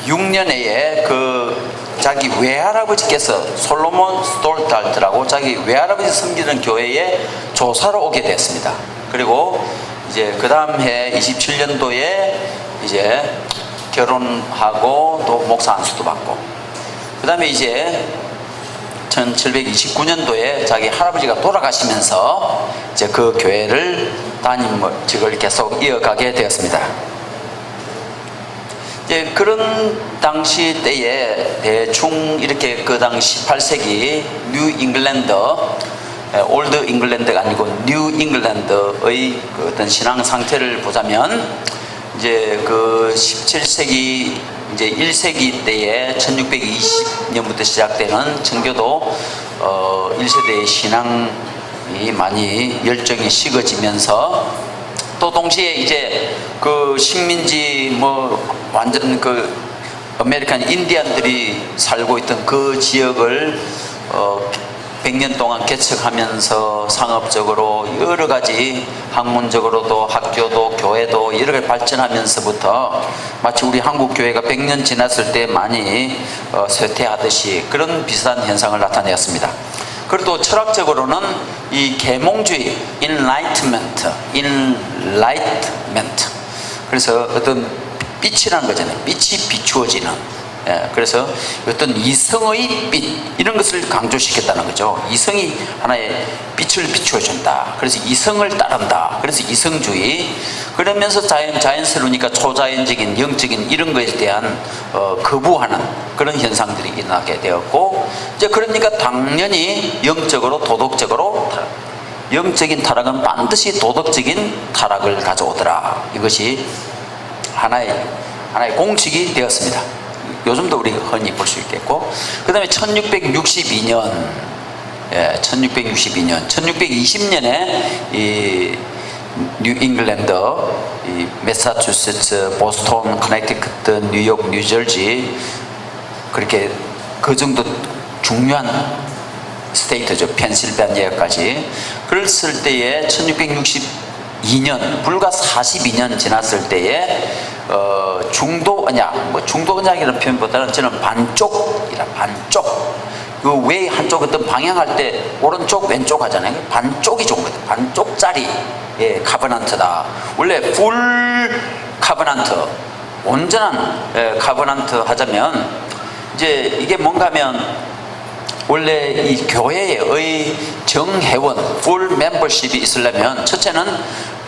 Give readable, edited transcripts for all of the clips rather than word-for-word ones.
26년에 자기 외할아버지께서 솔로몬 스톨탈트라고 자기 외할아버지 섬기는 교회에 조사로 오게 됐습니다. 그리고 이제 그 다음 해 27년도에 이제 결혼하고 또 목사 안수도 받고, 그 다음에 이제 1729년도에 자기 할아버지가 돌아가시면서 이제 그 교회를 담임직을 계속 이어가게 되었습니다. 이제 그런 당시 때에 대충 이렇게 그 당시 18세기 뉴 잉글랜드, 올드 잉글랜드가 아니고 뉴 잉글랜드의 그 어떤 신앙 상태를 보자면, 이제 그 17세기 이제 1세기 때에 1620년부터 시작되는 청교도 1세대의 신앙이 많이 열정이 식어지면서, 또 동시에 이제 그 식민지 완전 그 아메리칸 인디안들이 살고 있던 그 지역을 100년 동안 개척하면서 상업적으로 여러 가지 학문적으로도 학교도 교회도 여러 가지 발전하면서부터 마치 우리 한국 교회가 100년 지났을 때 많이 쇠퇴하듯이 그런 비슷한 현상을 나타내었습니다. 그리고 또 철학적으로는 이 계몽주의, enlightenment, 그래서 어떤 빛이라는 거잖아요. 빛이 비추어지는. 그래서 어떤 이성의 빛, 이런 것을 강조시켰다는 거죠. 이성이 하나의 빛을 비추어준다. 그래서 이성을 따른다. 그래서 이성주의. 그러면서 자연스러우니까 초자연적인 영적인 이런 것에 대한 거부하는 그런 현상들이 일어나게 되었고, 이제 그러니까 당연히 영적으로 도덕적으로 영적인 타락은 반드시 도덕적인 타락을 가져오더라. 이것이 하나의 공식이 되었습니다. 요즘도 우리가 흔히 볼 수 있겠고, 그 다음에 1662년 1620년에 이 뉴 잉글랜드, 이 매사추세츠, 보스턴, 커네티cut, 뉴욕, 뉴저지, 그렇게 그 정도 중요한 스테이트죠. 펜실베니아까지. 그랬을 때에 1662년, 불과 42년 지났을 때에 중도 언약, 중도 언약이라는 표현보다는 저는 반쪽. 그 왜 한쪽 어떤 방향할 때 오른쪽 왼쪽 하잖아요. 반쪽이 좋은 거예요. 반쪽짜리 카버넌트다. 원래 풀 카버넌트, 온전한 카버넌트 하자면, 이제 이게 뭔가 하면 원래 이 교회의 정회원, 풀 멤버십이 있으려면 첫째는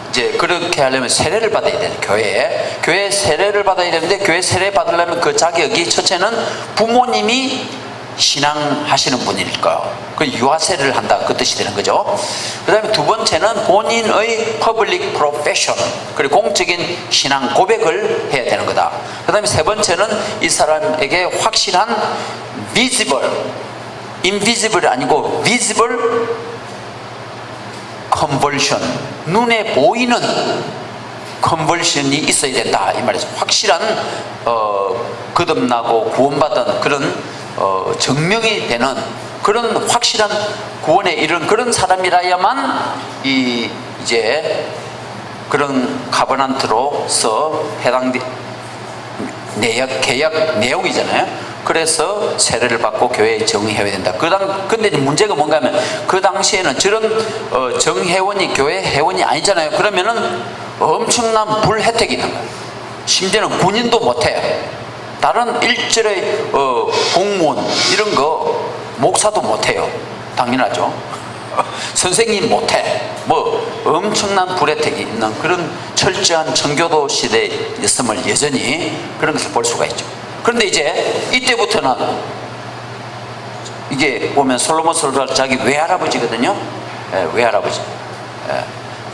이제 그렇게 하려면 세례를 받아야 돼요. 교회에 세례를 받아야 되는데, 교회 세례 받으려면 그 자격이 첫째는 부모님이 신앙하시는 분일 거예요. 그 유아 세례를 한다, 그 뜻이 되는 거죠. 그 다음에 두 번째는 본인의 퍼블릭 프로페션, 그리고 공적인 신앙 고백을 해야 되는 거다. 그 다음에 세 번째는 이 사람에게 확실한 visible, invisible이 아니고 visible 컨버션, 눈에 보이는 컨버션이 있어야 된다, 이 말이죠. 확실한 거듭나고 구원받은 그런 증명이 되는 그런 확실한 구원에 이른 그런 사람이라야만 이제 그런 카버넌트로서 해당된 계약 내용이잖아요. 그래서 세례를 받고 교회에 정회해야 된다. 근데 문제가 뭔가 하면, 그 당시에는 저런 정회원이 교회 회원이 아니잖아요. 그러면은 엄청난 불혜택이 있는 거예요. 심지어는 군인도 못해요. 다른 일절의 공무원 이런 거 목사도 못해요. 당연하죠. 선생님 못해. 엄청난 불혜택이 있는 그런 철저한 청교도 시대였음을 여전히 그런 것을 볼 수가 있죠. 그런데 이제 이때부터는 이게 보면 솔로몬 스톨탈트 자기 외할아버지거든요. 외할아버지.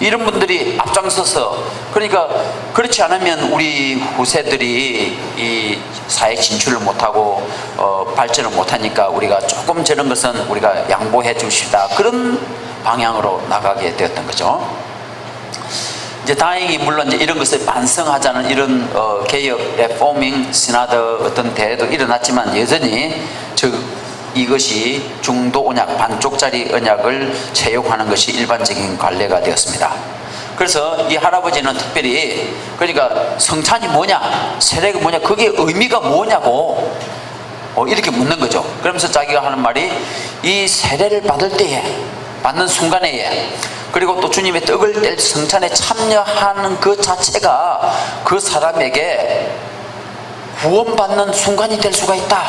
이런 분들이 앞장서서, 그러니까 그렇지 않으면 우리 후세들이 이 사회 진출을 못하고 발전을 못하니까 우리가 조금 저런 것은 우리가 양보해 주시다, 그런 방향으로 나가게 되었던 거죠. 이제 다행히 물론 이제 이런 것을 반성하자는 이런 개혁, 레포밍, 시나드 어떤 대회도 일어났지만, 여전히 이것이 중도 언약, 반쪽짜리 언약을 채용하는 것이 일반적인 관례가 되었습니다. 그래서 이 할아버지는 특별히 그러니까 성찬이 뭐냐, 세례가 뭐냐, 그게 의미가 뭐냐고 이렇게 묻는 거죠. 그러면서 자기가 하는 말이 이 세례를 받을 때에, 받는 순간에, 그리고 또 주님의 떡을 뗄 성찬에 참여하는 그 자체가 그 사람에게 구원받는 순간이 될 수가 있다.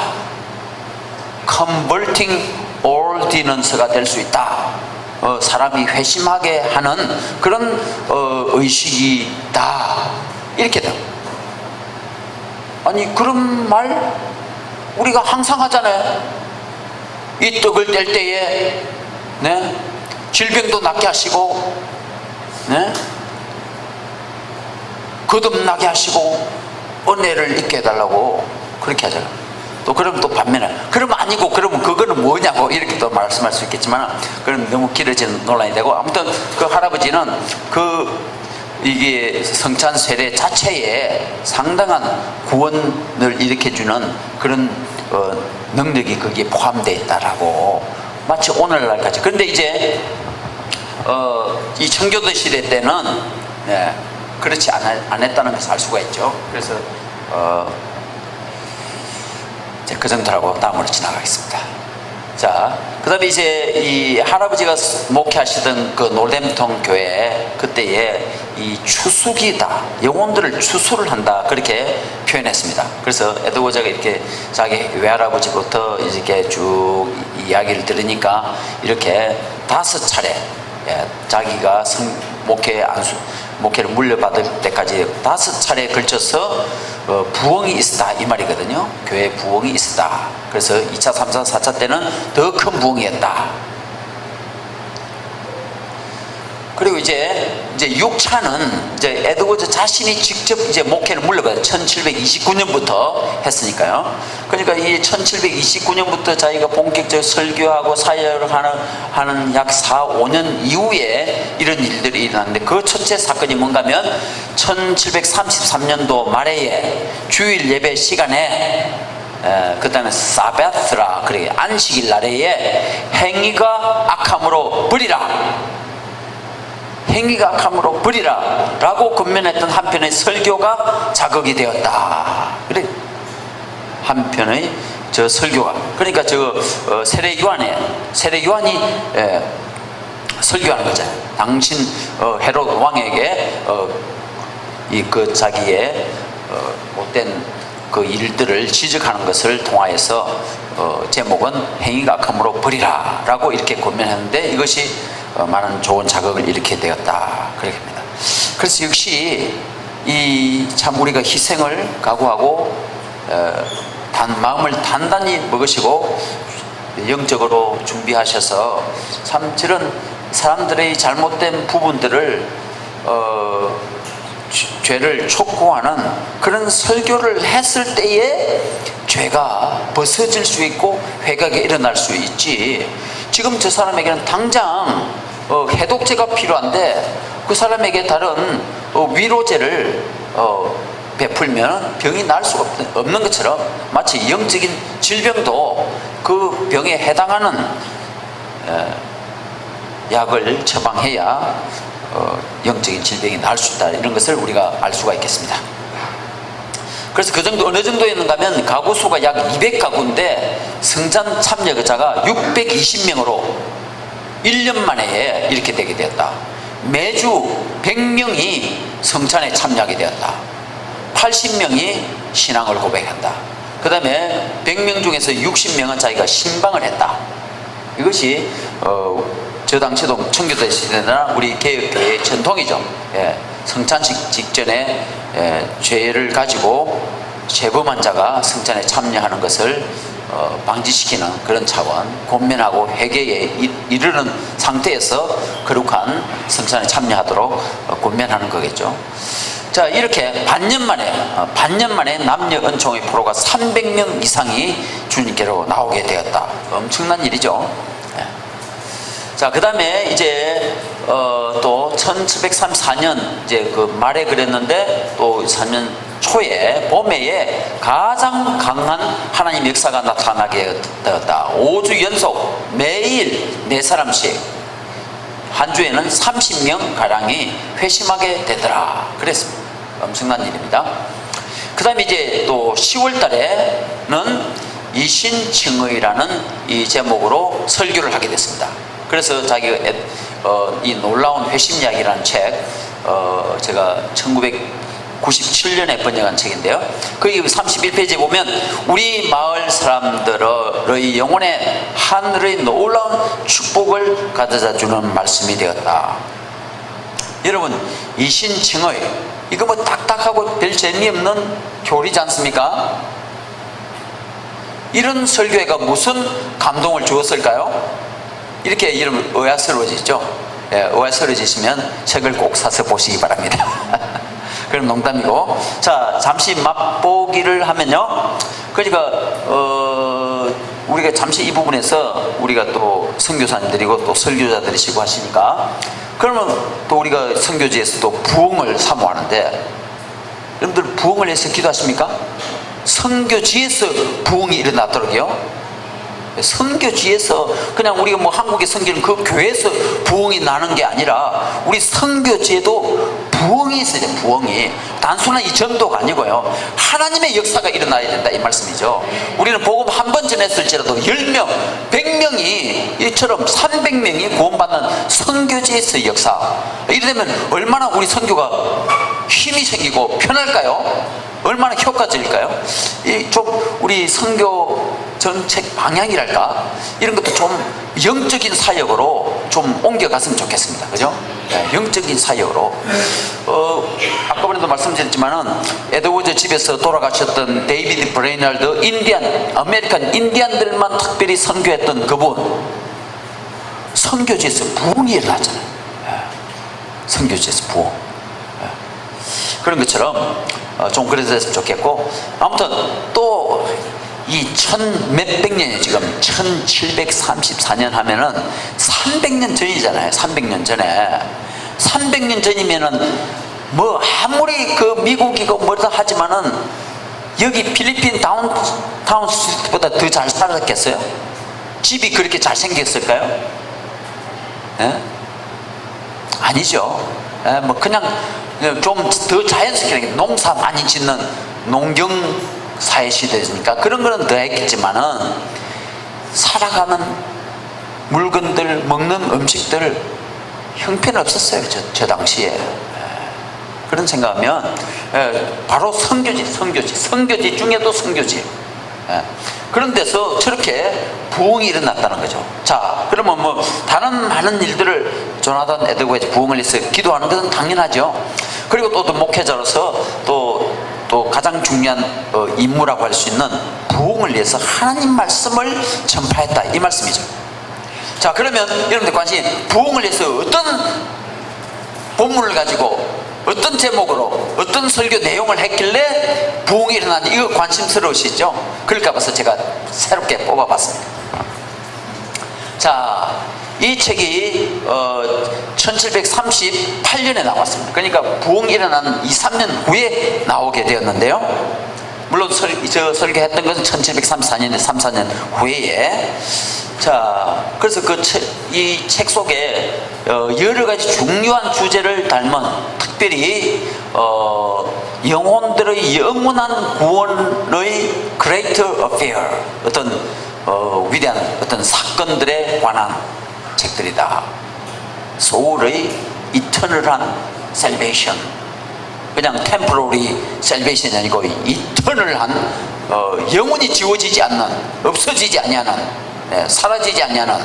Converting ordinance가 될 수 있다. 사람이 회심하게 하는 그런 의식이다. 이렇게 돼. 아니 그런 말 우리가 항상 하잖아요. 이 떡을 뗄 때에 네? 질병도 낫게 하시고 네? 거듭나게 하시고 은혜를 있게 해달라고 그렇게 하잖아요. 또 그러면 또 반면에 그러면 아니고 그러면 그거는 뭐냐고 이렇게 또 말씀할 수 있겠지만 그럼 너무 길어지는 논란이 되고, 아무튼 그 할아버지는 이게 성찬 세례 자체에 상당한 구원을 일으켜주는 그런 능력이 거기에 포함되어 있다라고, 마치 오늘날까지. 그런데 이제 이 청교도 시대 때는 네, 그렇지 않았다는 것을 알 수가 있죠. 그래서 이제 그 정도라고 다음으로 지나가겠습니다. 자, 그 다음에 이제 이 할아버지가 목회하시던 그 노름통 교회 그때에 이 추수기다, 영혼들을 추수를 한다, 그렇게 표현했습니다. 그래서 에드워즈가 이렇게 자기 외할아버지부터 이렇게 쭉 이야기를 들으니까 이렇게 5차례 자기가 목회를 물려받을 때까지 5차례에 걸쳐서 부흥이 있었다 이 말이거든요. 교회에 부흥이 있었다. 그래서 2차, 3차, 4차 때는 더 큰 부흥이었다. 그리고 이제 6차는 이제 에드워즈 자신이 직접 이제 목회를 물려받아요. 1729년부터 했으니까요. 그러니까 이 1729년부터 자기가 본격적으로 설교하고 사역을 하는 약 4, 5년 이후에 이런 일들이 일어났는데, 그 첫째 사건이 뭔가 하면 1733년도 말에 주일 예배 시간에 그 다음에 사바트라, 그래 안식일 날에 행위가 악함으로 버리라, 행위가 악함으로 버리라 라고 권면했던 한편의 설교가 자극이 되었다. 그래 한편의 저 설교가, 그러니까 세례 요한이 설교하는 거잖아요. 당신 헤롯 왕에게 자기의 못된 그 일들을 지적하는 것을 통하여서 제목은 행위가 악함으로 버리라 라고 이렇게 권면했는데, 이것이 많은 좋은 자극을 일으키게 되었다, 그렇게 합니다. 그래서 역시 참 우리가 희생을 각오하고 마음을 단단히 먹으시고 영적으로 준비하셔서 참 저런 사람들의 잘못된 부분들을 죄를 촉구하는 그런 설교를 했을 때에 죄가 벗어질 수 있고 회개가 일어날 수 있지, 지금 저 사람에게는 당장 해독제가 필요한데 그 사람에게 다른 위로제를 베풀면 병이 날 수가 없는 것처럼, 마치 영적인 질병도 그 병에 해당하는 약을 처방해야 영적인 질병이 나을 수 있다, 이런 것을 우리가 알 수가 있겠습니다. 그래서 그 정도, 어느 정도였는가 하면 가구 수가 약 200가구인데 성찬 참여자가 620명으로 1년 만에 이렇게 되게 되었다. 매주 100명이 성찬에 참여하게 되었다. 80명이 신앙을 고백한다. 그 다음에 100명 중에서 60명은 자기가 신방을 했다. 이것이 저 당시도 청교도 시대나 우리 개혁교회의 전통이죠. 성찬식 직전에 죄를 가지고 재범한 자가 성찬에 참여하는 것을 방지시키는 그런 차원, 권면하고 회개에 이르는 상태에서 거룩한 성찬에 참여하도록 권면하는 거겠죠. 자, 이렇게 반년 만에 남녀 은총의 포로가 300명 이상이 주님께로 나오게 되었다. 엄청난 일이죠. 자, 그 다음에 이제 또 1734년 이제 그 말에 그랬는데, 또 4년 초에 봄에 가장 강한 하나님 역사가 나타나게 되었다. 5주 연속 매일 4사람씩 한 주에는 30명 가량이 회심하게 되더라 그랬습니다. 엄청난 일입니다. 그 다음에 이제 또 10월 달에는 이신칭의라는 이 제목으로 설교를 하게 됐습니다. 그래서 자기가 이 놀라운 회심 이야기라는 책, 제가 1997년에 번역한 책인데요. 거기 31페이지에 보면 우리 마을 사람들의 영혼에 하늘의 놀라운 축복을 가져다 주는 말씀이 되었다. 여러분, 이신칭의 이거 뭐 딱딱하고 별 재미없는 교리지 않습니까? 이런 설교회가 무슨 감동을 주었을까요? 이렇게 여러분 의아스러워지죠? 예, 의아스러워지시면 책을 꼭 사서 보시기 바랍니다. 그럼 농담이고, 자, 잠시 맛보기를 하면요. 그러니까 우리가 잠시 이 부분에서 우리가 또 선교사님들이고 또 설교자들이시고 하시니까, 그러면 또 우리가 선교지에서 또 부흥을 사모하는데, 여러분들 부흥을 해서 기도하십니까? 선교지에서 부흥이 일어나도록요. 선교지에서 그냥 우리가 뭐 한국의 선교는 그 교회에서 부흥이 나는 게 아니라 우리 선교지에도 부흥이 있어야 돼요. 부흥이 단순한 이 전도가 아니고요, 하나님의 역사가 일어나야 된다 이 말씀이죠. 우리는 복음 한 번 전했을지라도 10명, 100명이 이처럼 300명이 구원받는 선교지에서의 역사, 이러면 얼마나 우리 선교가 힘이 생기고 편할까요? 얼마나 효과적일까요? 좀 우리 선교 정책 방향이랄까, 이런 것도 좀 영적인 사역으로 좀 옮겨갔으면 좋겠습니다. 그죠? 네, 영적인 사역으로. 아까 전에도 말씀드렸지만은 에드워즈 집에서 돌아가셨던 데이비드 브레이널드, 아메리칸 인디안들만 특별히 선교했던 그분, 선교지에서 부흥이 일어났잖아요. 네, 선교지에서 부흥. 네. 그런 것처럼 좀 그랬으면 좋겠고, 아무튼 또 이 몇백 년이 지금 1734년 하면은 300년 전이잖아요. 300년 전에. 300년 전이면은 뭐 아무리 그 미국이고 뭐다 하지만은 여기 필리핀 다운 스트리트보다 더 잘 살았겠어요? 집이 그렇게 잘 생겼을까요? 예? 아니죠. 예, 뭐 그냥 좀 더 자연스럽게 농사 많이 짓는 농경 사회 시대니까 그런 거는 더 했겠지만은 살아가는 물건들, 먹는 음식들 형편 없었어요. 저 당시에. 그런 생각하면 바로 선교지 중에도 선교지. 그런 데서 저렇게 부흥이 일어났다는 거죠. 자, 그러면 뭐 다른 많은 일들을 조나단 에드워즈 부흥을 위해서 기도하는 것은 당연하죠. 그리고 또 목회자로서 또 가장 중요한 임무라고 할 수 있는 부흥을 위해서 하나님 말씀을 전파했다 이 말씀이죠. 자, 그러면 여러분들 관심, 부흥을 위해서 어떤 본문을 가지고 어떤 제목으로 어떤 설교 내용을 했길래 부흥이 일어나는지 이거 관심스러우시죠? 그럴까 봐서 제가 새롭게 뽑아봤습니다. 자, 이 책이 1738년에 나왔습니다. 그러니까 부흥이 일어난 2-3년 후에 나오게 되었는데요. 물론 저 설교했던 것은 1734년에 3-4년 후에. 자, 그래서 이 책 속에 여러 가지 중요한 주제를 담은, 특별히 영혼들의 영원한 구원의 Great Affair, 어떤 위대한 어떤 사건들에 관한 책들이다. 소울의 이터널한 셀베이션, 그냥 템포러리 셀베이션이 아니고 이터널한 영원히 지워지지 않는, 없어지지 아니하는, 사라지지 않냐는,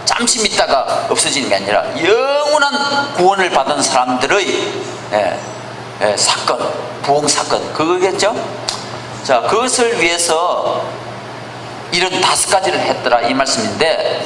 잠시 있다가 없어지는 게 아니라 영원한 구원을 받은 사람들의 사건, 부흥 사건, 그거겠죠? 자, 그것을 위해서 이런 5가지를 했더라 이 말씀인데,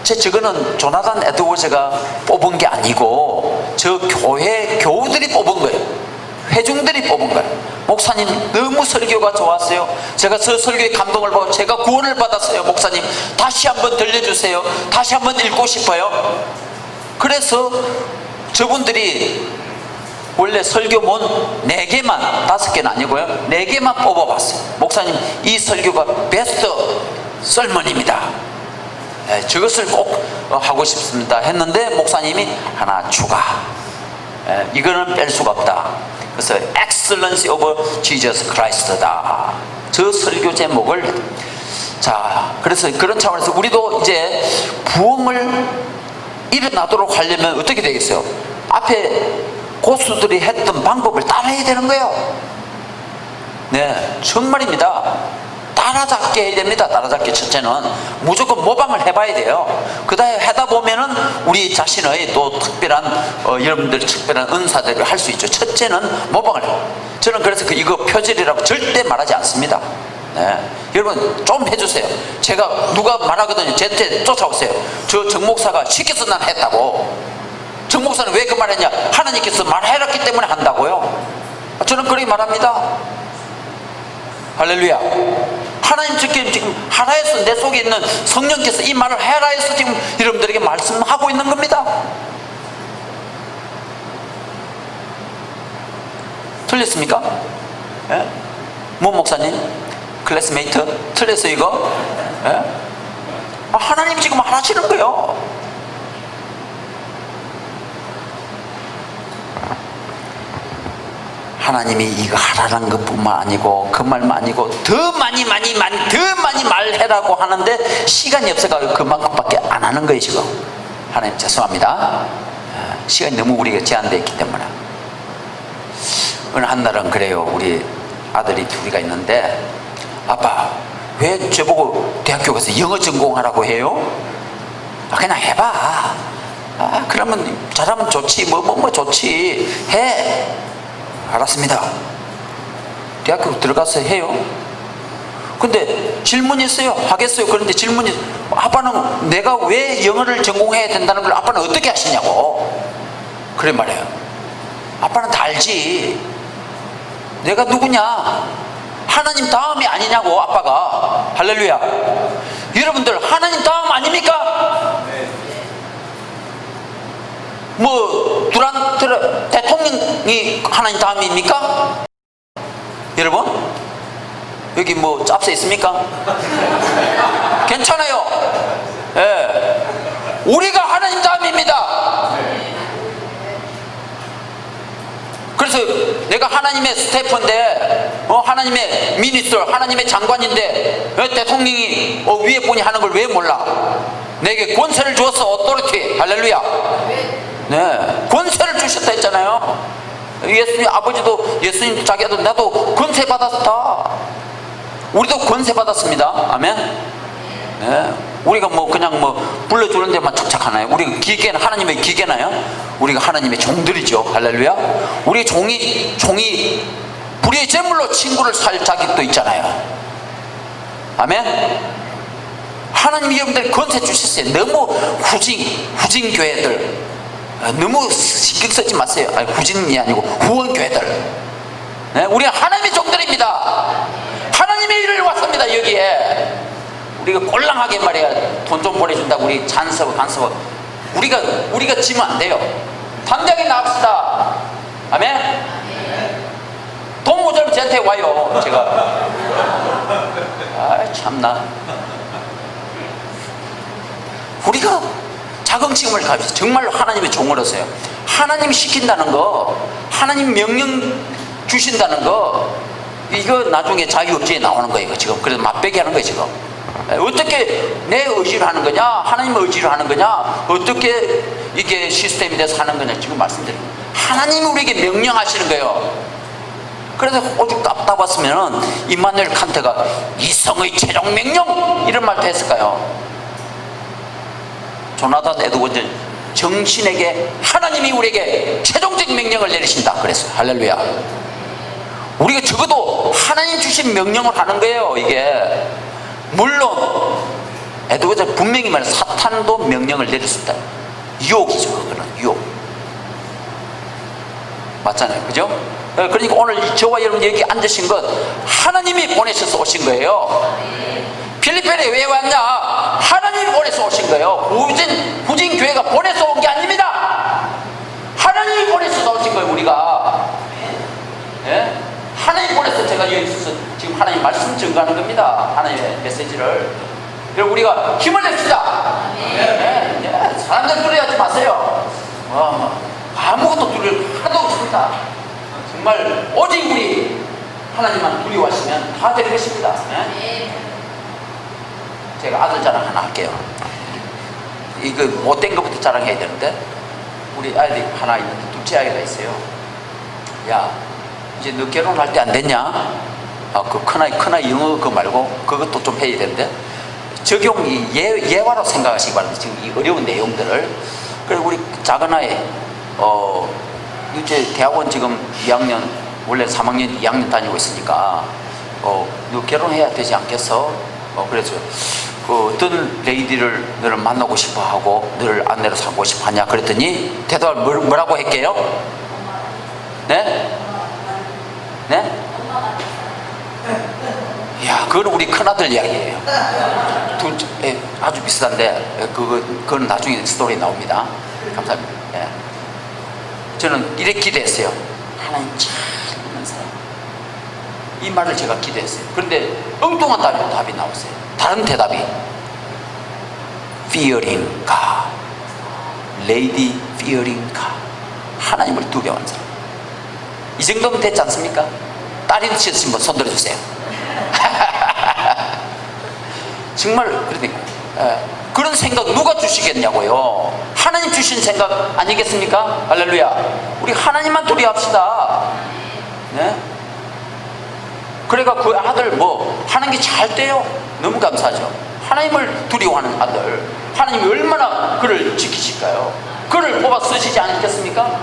저거는 조나단 에드워즈가 뽑은 게 아니고 저 교회 교우들이 뽑은 거예요. 회중들이 뽑은 거예요. 목사님 너무 설교가 좋았어요. 제가 저 설교에 감동을 받고 제가 구원을 받았어요. 목사님 다시 한번 들려주세요. 다시 한번 읽고 싶어요. 그래서 저분들이 원래 설교문 4개만, 5개는 아니고요, 4개만 뽑아봤어요. 목사님 이 설교가 베스트 설문입니다. 저것을 꼭 하고 싶습니다 했는데 목사님이 하나 추가, 이거는 뺄 수가 없다. 그래서 Excellency of Jesus Christ다, 저 설교 제목을. 자, 그래서 그런 차원에서 우리도 이제 부흥을 일어나도록 하려면 어떻게 되겠어요? 앞에 고수들이 했던 방법을 따라해야 되는 거예요. 네, 정말입니다. 따라잡게 해야 됩니다. 따라잡게. 첫째는 무조건 모방을 해봐야 돼요. 그 다음에 하다 보면은 우리 자신의 또 특별한 여러분들의 특별한 은사들을 할 수 있죠. 첫째는 모방을 해요. 저는 그래서 이거 표절이라고 절대 말하지 않습니다. 네. 여러분 좀 해주세요. 제가 누가 말하거든요. 제한테 쫓아오세요. 저 정 목사가 시켜서 난 했다고. 정 목사는 왜 그 말했냐? 하나님께서 말해놨기 때문에 한다고요. 저는 그렇게 말합니다. 할렐루야. 하나님 지금 하라 해서 내 속에 있는 성령께서 이 말을 해라 해서 지금 여러분들에게 말씀하고 있는 겁니다. 틀렸습니까? 예? 뭐 목사님? 클래스메이트? 틀렸어요 이거? 예? 하나님 지금 하시는 거예요. 하나님이 이거 하라는 것뿐만 아니고 그 말만 아니고 더 많이 말해라고 하는데 시간이 없어가지고 그만큼밖에 안 하는 거예요 지금. 하나님 죄송합니다. 시간이 너무 우리가 제한되어 있기 때문에. 어느 한날은 그래요. 우리 아들이 둘이가 있는데, 아빠 왜 저보고 대학교 가서 영어 전공하라고 해요? 그냥 해봐. 그러면 잘하면 좋지. 뭐 좋지. 해. 알았습니다. 대학교 들어가서 해요. 근데 질문이 있어요. 하겠어요. 그런데 질문이, 아빠는 내가 왜 영어를 전공해야 된다는 걸 아빠는 어떻게 아시냐고. 그래 말해요. 아빠는 다 알지. 내가 누구냐? 하나님 다음이 아니냐고 아빠가. 할렐루야. 여러분들 하나님 다음 아닙니까? 뭐 두란트 대통령이 하나님 다음입니까? 여러분 여기 뭐 짭새 있습니까? 괜찮아요. 예. 우리가 하나님 다음입니다. 그래서 내가 하나님의 스태프인데, 하나님의 미니스터, 하나님의 장관인데 대통령이 위에 분이 하는 걸 왜 몰라? 내게 권세를 주었어. 오토리티. 할렐루야. 네, 권세를 주셨다 했잖아요. 예수님 아버지도, 예수님 자기 아들, 나도 권세 받았다. 우리도 권세 받았습니다. 아멘. 네, 우리가 뭐 그냥 뭐 불러주는 데만 착착하나요? 우리가 기계는 하나님의 기계나요? 우리가 하나님의 종들이죠. 할렐루야. 우리 종이 불의의 제물로 친구를 살 자격도 있잖아요. 아멘. 하나님이 여러분들 권세 주셨어요. 너무 후진 교회들 너무 신경 쓰지 마세요. 아니, 후진이 아니고 후원 교회들. 네? 우리가 하나님의 종들입니다. 하나님의 일을 왔습니다. 여기에 우리가 꼴랑하게 말이야 돈 좀 보내준다고 우리 간섭 우리가 지면 안 돼요. 당장에 나갑시다. 아멘. 돈 모자라면 저한테 와요. 제가 참나. 우리가 자긍심을 가지고 정말로 하나님의 종으로서요. 하나님이 시킨다는 거, 하나님 명령 주신다는 거, 이거 나중에 자유업지에 나오는 거예요. 이거 지금 그래서 맛배기 하는 거예요. 지금 어떻게 내 의지로 하는 거냐, 하나님의 의지로 하는 거냐, 어떻게 이게 시스템이 돼서 하는 거냐 지금 말씀드립니다. 하나님이 우리에게 명령하시는 거예요. 그래서 오죽 답답했으면 임마누엘 칸트가 이성의 최종 명령 이런 말도 했을까요? 조나단 에드워즈, 정신에게 하나님이 우리에게 최종적 명령을 내리신다 그랬어요. 할렐루야. 우리가 적어도 하나님 주신 명령을 하는 거예요. 이게 물론 에드워즈 분명히 말해 사탄도 명령을 내릴 수 있다. 유혹이죠. 그거는 유혹. 맞잖아요. 그죠? 그러니까 오늘 저와 여러분 여기 앉으신 것 하나님이 보내셔서 오신 거예요. 필리핀에 왜 왔냐? 하나님이 보내서 오신 거예요. 후진 교회가 보내서 온 게 아닙니다. 하나님이 보내서 오신 거예요. 우리가. 예? 하나님이 보내서 제가 여기 있어서 지금 하나님 말씀 증거하는 겁니다. 하나님의 메시지를. 그리고 우리가 힘을 냅시다. 네, 네. 사람들 두려워하지 마세요. 아무것도 두려울 하나도 없습니다. 정말 오직 우리 하나님만 두려워하시면 다 될 것입니다. 네? 제가 아들 자랑 하나 할게요. 이거 못된 것부터 자랑해야 되는데, 우리 아이들이 하나 있는데 둘째 아이가 있어요. 야, 이제 너 결혼할 때 안 됐냐? 그 큰아이 영어 그거 말고 그것도 좀 해야 되는데, 적용이 예화로 생각하시기 바랍니다. 지금 이 어려운 내용들을. 그리고 우리 작은 아이 이제 대학원 지금 2학년, 원래 3학년 2학년 다니고 있으니까 너 결혼해야 되지 않겠어? 그래서 그 어떤 레이디를 너를 만나고 싶어 하고 너를 아내로 삼고 싶어 하냐 그랬더니 대답을 뭐라고 할게요? 네? 네? 야, 그건 우리 큰아들 이야기예요. 아주 비슷한데 그건 나중에 스토리 나옵니다. 감사합니다. 예. 저는 이렇게 기대했어요. 하나님 참 있는 사람, 이 말을 제가 기대했어요. 그런데 엉뚱한 답이 나왔어요. 다른 대답이 fearing God, lady fearing God, 하나님을 두려워하는 사람. 이 정도면 됐지 않습니까? 딸이 있으신 분 손 들어주세요. 정말 그러니까 그런 생각 누가 주시겠냐고요? 하나님 주신 생각 아니겠습니까? 할렐루야. 우리 하나님만 두려워합시다. 네? 그러니까 그 아들 뭐 하는 게 잘 돼요. 너무 감사하죠. 하나님을 두려워하는 아들, 하나님이 얼마나 그를 지키실까요? 그를 뽑아 쓰시지 않겠습니까?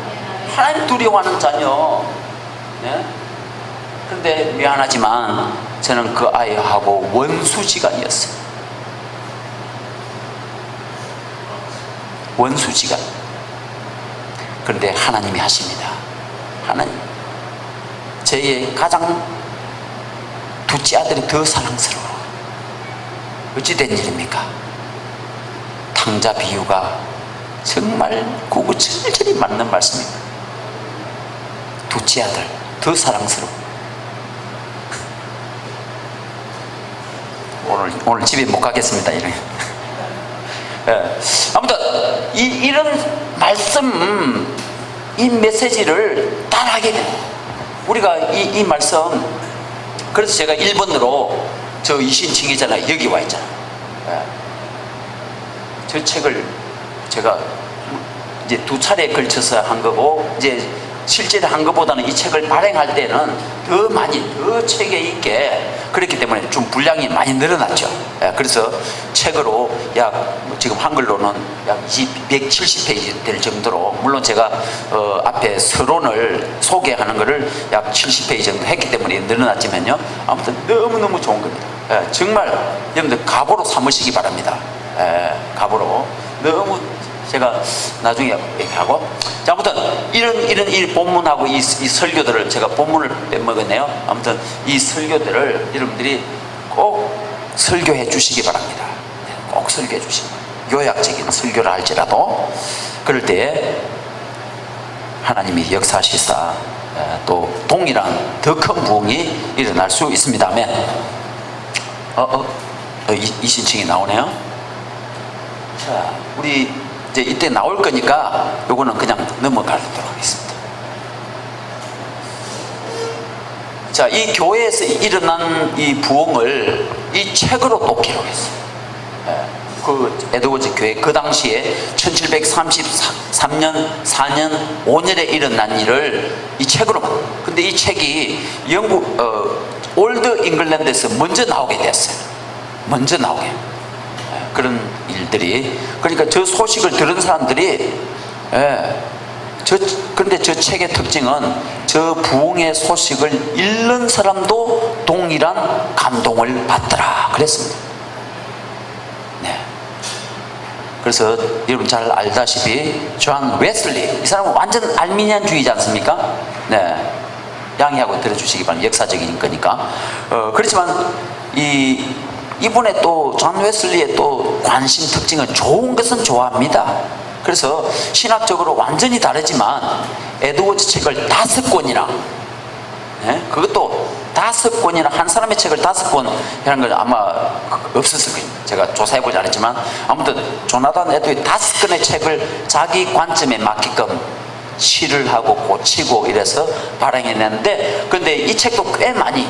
하나님 두려워하는 자녀. 네? 그런데 미안하지만 저는 그 아이하고 원수지간이었어요. 원수지간. 그런데 하나님이 하십니다. 하나님, 저의 가장 둘째 아들이 더 사랑스러워. 어찌 된 일입니까? 탕자 비유가 정말 구구절절히 맞는 말씀입니다. 둘째 아들 더 사랑스러워. 오늘 집에 못 가겠습니다. 이런. 예. 아무튼 이런 말씀, 이 메시지를 따라하게 됩니다. 우리가 이 말씀, 그래서 제가 1번으로 저 이신칭이잖아요. 여기 와 있잖아요. 예. 저 책을 제가 이제 2차례에 걸쳐서 한 거고, 이제 실제로 한 것보다는 이 책을 발행할 때는 더 많이, 더 책에 있게, 그렇기 때문에 좀 분량이 많이 늘어났죠. 그래서 책으로 지금 한글로는 약 170페이지 될 정도로, 물론 제가 앞에 서론을 소개하는 거를 약 70페이지 정도 했기 때문에 늘어났지만요, 아무튼 너무너무 좋은 겁니다. 정말 여러분들 갑오로 삼으시기 바랍니다. 갑오로. 너무 제가 나중에 얘기하고. 자, 아무튼 이런 이 본문하고 이 설교들을 제가 본문을 빼먹었네요. 아무튼 이 설교들을 여러분들이 꼭 설교해 주시기 바랍니다. 꼭 설교해 주시기 바랍니다. 요약적인 설교를 할지라도 그럴 때에 하나님이 역사하시사 또 동일한 더 큰 부흥이 일어날 수 있습니다. 아멘. 이신칭이 나오네요. 자, 우리 이제 이때 나올 거니까 요거는 그냥 넘어가도록 하겠습니다. 자, 이 교회에서 일어난 이 부흥을 이 책으로 또 기록했어요. 그 에드워즈 교회 그 당시에 1733년 4년 5년에 일어난 일을 이 책으로. 근데 이 책이 영국 올드 잉글랜드에서 먼저 나오게 됐어요. 먼저 나오게. 그런 일들이, 그러니까 저 소식을 들은 사람들이, 그런데 저 책의 특징은 저 부흥의 소식을 읽는 사람도 동일한 감동을 받더라 그랬습니다. 네. 그래서 여러분 잘 알다시피 존 웨슬리, 이 사람은 완전 알미니안주의지 않습니까? 네. 양해하고 들어주시기 바랍니다. 역사적인 거니까. 그렇지만 이분의 또 존 웨슬리의 또 관심 특징은 좋은 것은 좋아합니다. 그래서 신학적으로 완전히 다르지만 에드워즈 책을 5권이나, 그것도 다 5권이나 한 사람의 책을 5권 이라는 건 아마 없었을 거예요. 제가 조사해보지 않았지만 아무튼 조나단 에드웨이 5권의 책을 자기 관점에 맞게끔 시를 하고 고치고 이래서 발행해냈는데, 그런데 이 책도 꽤 많이,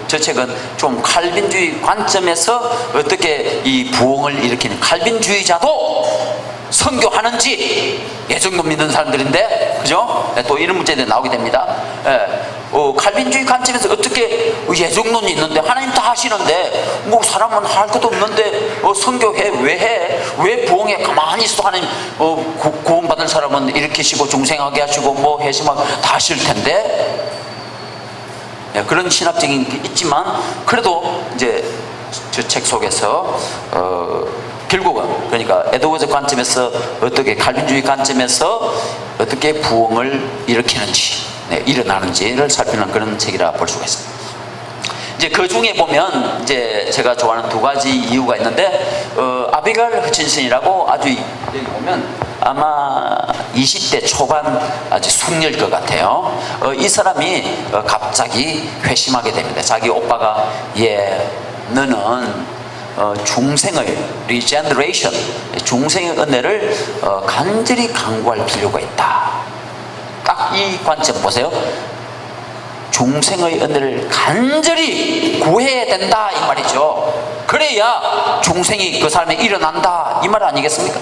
저 책은 좀 칼빈주의 관점에서 어떻게 이 부흥을 일으키는, 칼빈주의자도 선교하는지, 예정도 믿는 사람들인데, 그죠? 또 이런 문제들이 나오게 됩니다. 칼빈주의 관점에서 어떻게 예정론이 있는데 하나님 다 하시는데 뭐 사람은 할 것도 없는데 선교해 왜 해? 왜 부흥해? 가만히 있어. 하나님 구원받을 사람은 일으키시고 중생하게 하시고 뭐 해심하고 다 하실 텐데. 그런 신학적인 게 있지만 그래도 이제 저 책 속에서 결국은 그러니까 에드워즈 관점에서 어떻게, 칼빈주의 관점에서 어떻게 부흥을 일으키는지, 일어나는지를 살피는 그런 책이라 볼 수가 있습니다. 이제 그 중에 보면 이제 제가 좋아하는 2가지 이유가 있는데, 아비가일 허친슨이라고 아주 여기 보면 아마 20대 초반 아주 숙녀일 것 같아요. 이 사람이 갑자기 회심하게 됩니다. 자기 오빠가 너는 중생의 regeneration, 중생의 은혜를 간절히 강구할 필요가 있다. 딱 이 관점 보세요. 중생의 은혜를 간절히 구해야 된다 이 말이죠. 그래야 중생이 그 사람에 일어난다 이 말 아니겠습니까?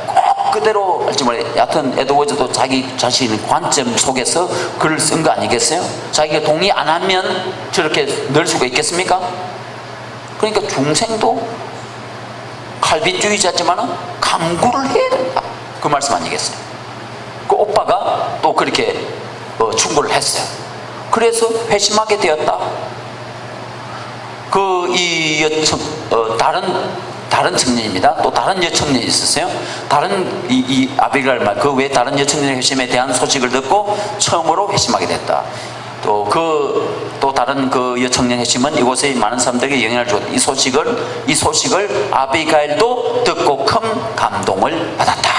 꼭 그대로 알지 말아요. 여하튼 에드워즈도 자기 자신의 관점 속에서 글을 쓴 거 아니겠어요? 자기가 동의 안 하면 저렇게 넣을 수가 있겠습니까? 그러니까 중생도 칼빈주의자지만 강구를 해야 된다 그 말씀 아니겠어요? 그 오빠가 또 그렇게 충고를 했어요. 그래서 회심하게 되었다. 이 여청 다른 청년입니다. 또 다른 여청년이 있었어요. 다른 이 아비가일 말 그 외 다른 여청년의 회심에 대한 소식을 듣고 처음으로 회심하게 됐다. 또 다른 그 여청년 회심은 이곳에 많은 사람들에게 영향을 주었다. 이 소식을 아비가일도 듣고 큰 감동을 받았다.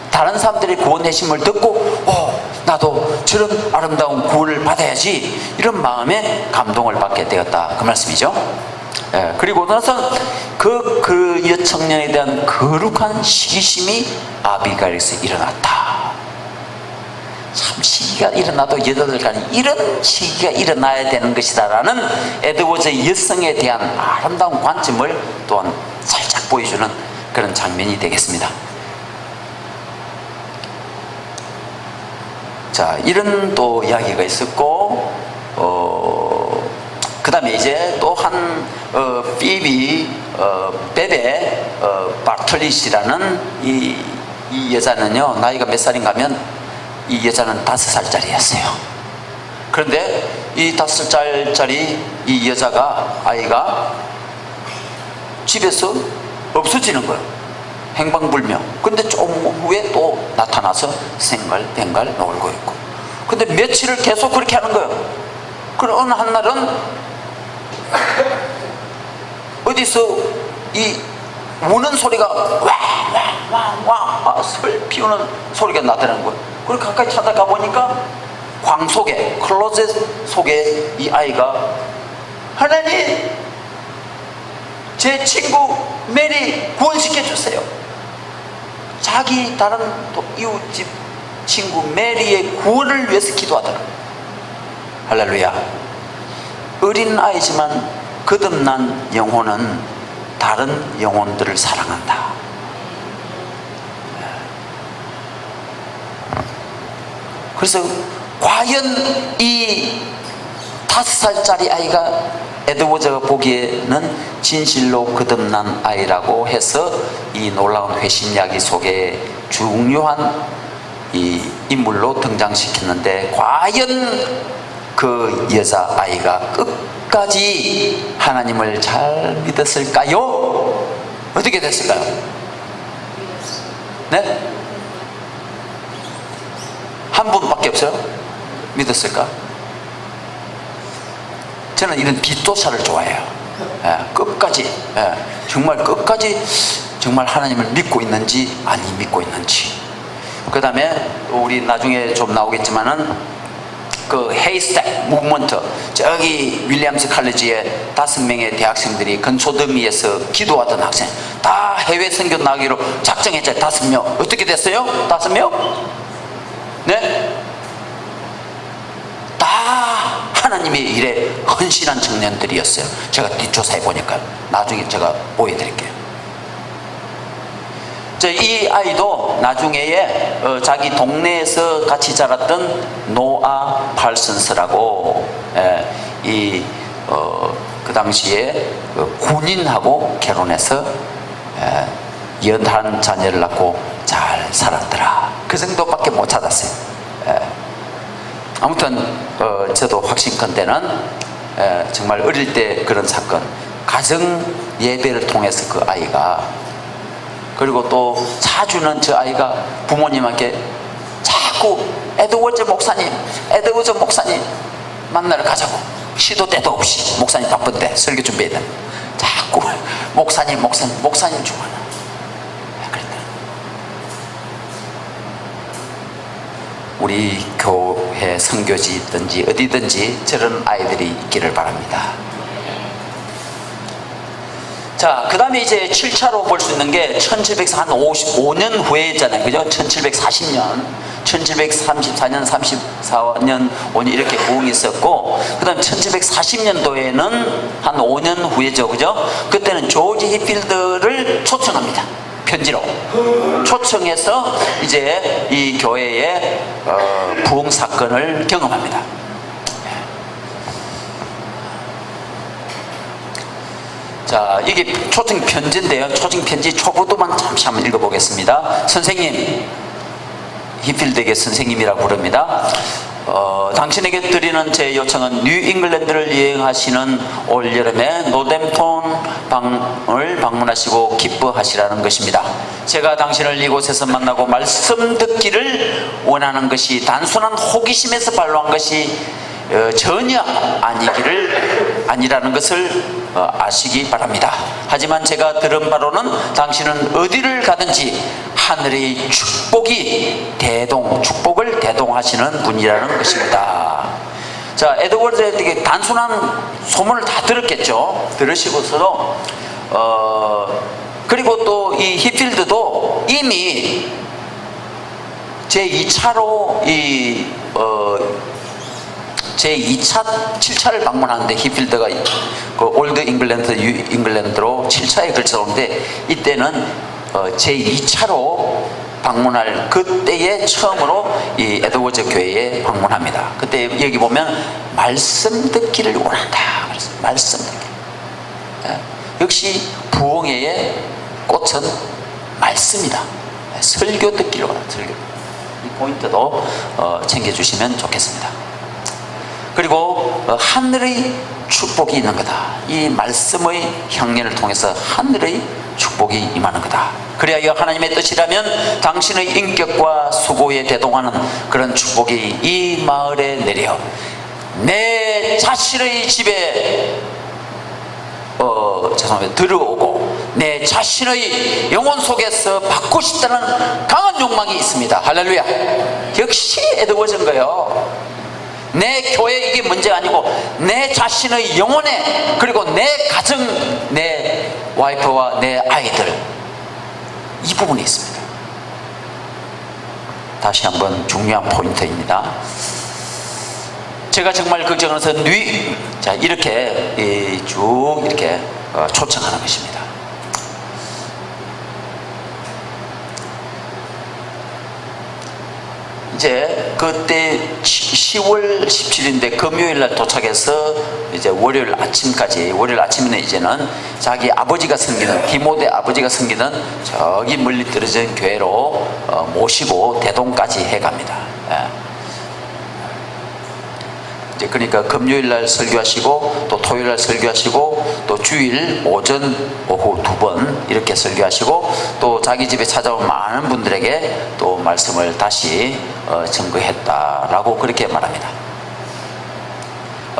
다른 사람들의 구원 회심을 듣고 나도 저런 아름다운 구원을 받아야지 이런 마음에 감동을 받게 되었다 그 말씀이죠. 그리고 나서 그 여청년에 대한 거룩한 시기심이 아비가일에서 일어났다. 참 시기가 일어나도 여자들 간에 이런 시기가 일어나야 되는 것이다 라는 에드워즈의 여성에 대한 아름다운 관점을 또한 살짝 보여주는 그런 장면이 되겠습니다. 자, 이런 또 이야기가 있었고, 그 다음에 이제 또 피비 베베 바틀릿이라는 이 여자는요, 나이가 몇 살인가 하면 이 여자는 5살짜리였어요. 그런데 이 5살짜리 이 아이가 집에서 없어지는 거예요. 행방불명. 근데 좀 후에 또 나타나서 생갈뱅갈 놀고 있고. 근데 며칠을 계속 그렇게 하는 거예요. 그럼 어느 한날은 어디서 이 우는 소리가 와와와와 슬 피우는 소리가 나타나는 거예요. 그리고 가까이 찾아가 보니까 광 속에, 클로젯 속에 이 아이가, 하나님 제 친구 메리 구원시켜 주세요. 자기 다른 또 이웃집 친구 메리의 구원을 위해서 기도하더라. 할렐루야. 어린 아이지만 거듭난 영혼은 다른 영혼들을 사랑한다. 그래서 과연 이 5살짜리 아이가 에드워즈가 보기에는 진실로 거듭난 아이라고 해서 이 놀라운 회심 이야기 속에 중요한 이 인물로 등장시켰는데, 과연 그 여자아이가 끝까지 하나님을 잘 믿었을까요? 어떻게 됐을까요? 네? 한 분밖에 없어요? 믿었을까? 저는 이런 뒷도사를 좋아해요. 끝까지, 정말 끝까지 정말 하나님을 믿고 있는지 아니 믿고 있는지. 그 다음에 우리 나중에 좀 나오겠지만은 그 헤이스택 무브먼트, 저기 윌리엄스 칼리지에 5명의 대학생들이 근소더미에서 기도하던 학생 다 해외 선교 나기로 작정했죠. 5명. 어떻게 됐어요? 5명? 네? 다 하나님의 일에 헌신한 청년들이었어요. 제가 뒷조사해 보니까 나중에 제가 보여드릴게요. 이 아이도 나중에 자기 동네에서 같이 자랐던 노아 팔슨스라고 그 당시에 군인하고 결혼해서 연한 자녀를 낳고 잘 살았더라. 그 정도밖에 못 찾았어요. 아무튼 저도 확신컨대는 정말 어릴 때 그런 사건, 가정 예배를 통해서 그 아이가, 그리고 또 자주는 저 아이가 부모님한테 자꾸 에드워즈 목사님 만나러 가자고, 시도 때도 없이 목사님 바쁜데 설교 준비해야 돼. 자꾸 목사님 좋아하나. 그랬다. 우리 교회 선교지든지 어디든지 저런 아이들이 있기를 바랍니다. 자, 그 다음에 이제 7차로 볼 수 있는 게 1755년 후에잖아요. 그죠? 1740년, 1734년, 34년, 5년 이렇게 부흥이 있었고, 그 다음 1740년도에는 한 5년 후에죠. 그죠? 그때는 조지 히필드를 초청합니다. 편지로. 초청해서 이제 이 교회의 부흥 사건을 경험합니다. 자, 이게 초청 편지인데요. 초청 편지 초보도만 잠시 한번 읽어보겠습니다. 선생님, 히필드에게 선생님이라고 부릅니다. 당신에게 드리는 제 요청은 뉴 잉글랜드를 여행하시는 올 여름에 노댐톤 방을 방문하시고 기뻐하시라는 것입니다. 제가 당신을 이곳에서 만나고 말씀 듣기를 원하는 것이 단순한 호기심에서 발로한 것이 전혀 아니라는 것을 아시기 바랍니다. 하지만 제가 들은 바로는 당신은 어디를 가든지 하늘의 축복을 대동하시는 분이라는 것입니다. 자, 에드워드에게 단순한 소문을 다 들었겠죠. 들으시고서도 그리고 또 이 히필드도 이미 제2차로 제2차, 7차를 방문하는데, 히필드가 그 올드 잉글랜드, 뉴 잉글랜드로 7차에 걸쳐 오는데, 이때는 제2차로 방문할 그때에 처음으로 이 에드워즈 교회에 방문합니다. 그때 여기 보면 말씀 듣기를 원한다. 그래서 말씀 듣기. 역시 부흥회의 꽃은 말씀이다. 설교 듣기를 원한다. 설교. 이 포인트도 챙겨주시면 좋겠습니다. 그리고 하늘의 축복이 있는 거다. 이 말씀의 향연을 통해서 하늘의 축복이 임하는 거다. 그래야 하나님의 뜻이라면 당신의 인격과 수고에 대동하는 그런 축복이 이 마을에 내려 내 자신의 집에 들어오고 내 자신의 영혼 속에서 받고 싶다는 강한 욕망이 있습니다. 할렐루야. 역시 에드워즈인 거예요. 내 교회 이게 문제가 아니고 내 자신의 영혼에, 그리고 내 가정, 내 와이프와 내 아이들, 이 부분이 있습니다. 다시 한번 중요한 포인트입니다. 제가 정말 걱정해서 이렇게 쭉 이렇게 초청하는 것입니다. 이제 그때 10월 17일인데 금요일날 도착해서 이제 월요일 아침에는 이제는 자기 아버지가 섬기는, 디모데 아버지가 섬기는 저기 멀리 떨어진 교회로 모시고 대동까지 해갑니다. 이제 그러니까 금요일날 설교하시고 또 토요일날 설교하시고 또 주일 오전 오후 2번 이렇게 설교하시고 또 자기 집에 찾아온 많은 분들에게 또 말씀을 다시 증거했다라고 그렇게 말합니다.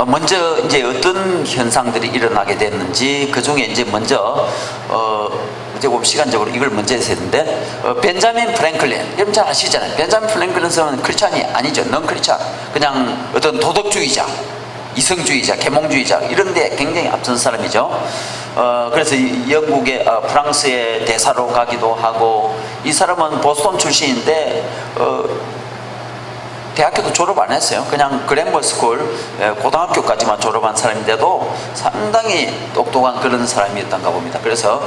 먼저 이제 어떤 현상들이 일어나게 됐는지, 그 중에 이제 먼저 조금 시간적으로 이걸 먼저 해야 되는데, 벤자민 프랭클린, 여러분 잘 아시잖아요. 벤자민 프랭클린은 크리스찬이 아니죠. 넌 크리스찬, 그냥 어떤 도덕주의자, 이성주의자, 계몽주의자 이런데 굉장히 앞선 사람이죠. 그래서 영국의 프랑스의 대사로 가기도 하고, 이 사람은 보스턴 출신인데 대학교도 졸업 안 했어요. 그냥 그랜머 스쿨 고등학교까지만 졸업한 사람인데도 상당히 똑똑한 그런 사람이었던가 봅니다. 그래서